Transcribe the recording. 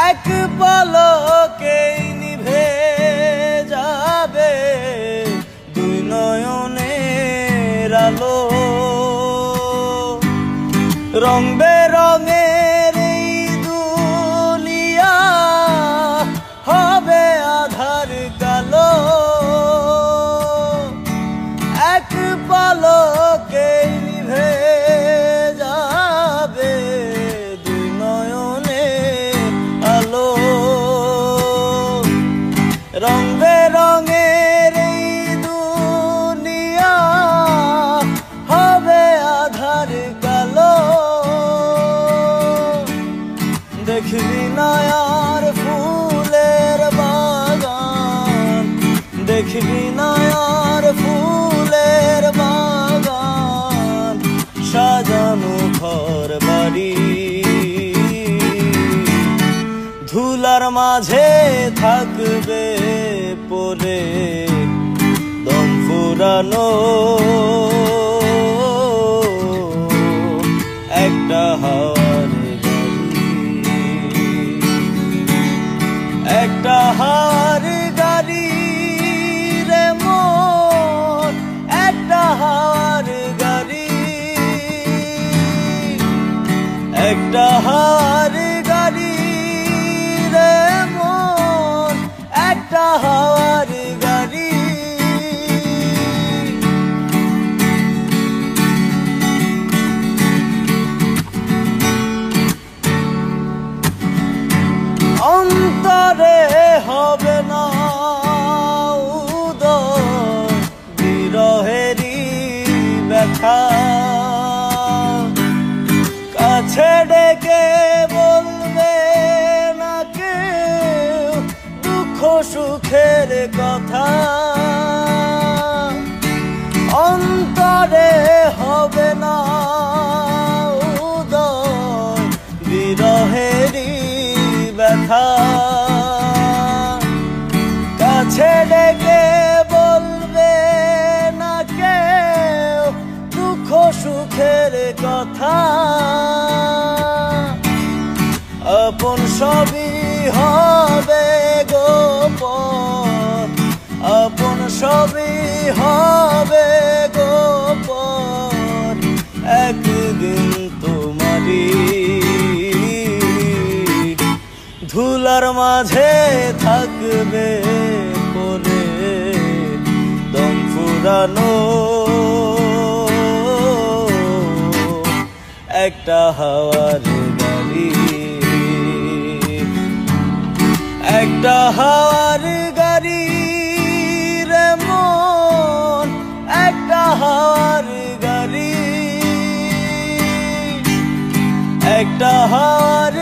এক পলকেই নিভে যাবে দুই নয়নের আলো। রং বেরঙের এই দুনিয়া হবে আধার কালো। এক পলকেই নিভে যাবে দুই নয়নের আলো। রং বেরঙের এই দুনিয়া হবে আধার কালো। দেখবি না আর ফুলের বাগান, দেখবি না আর ফুলের বাগান, সাজানো ঘর বাড়ি। ধুলার মাঝে থাকবে পড়ে দম ফুরানো একটা হাওয়ার গাড়ি, একটা হাওয়ার গাড়ি রে মন, একটা হাওয়ার গাড়ি, একটা হাওয়ার গাড়ি রে মন, একটা হাওয়ার গাড়ি। অন্তরে হবে না উদয় বিরহেরই ব্যথা। কাছে ডেকে বলবে না কেউ দুঃখ সুখের কথা। অন্তরে হবে না উদয় বিরহেরই ব্যথা। কাছে ডেকে বলবে না কেউ দুঃখ সুখের কথা। আপন সবই হবে গোপন, আপন সবই হবে গোপন, একদিন তোমারই। ধুলার মাঝে থাকবে পড়ে দম ফুরানো একটা হাওয়ার গাড়ি, একটা হাওয়ার গাড়ি রে মন, একটা হাওয়ার গাড়ি, একটা হাওয়ার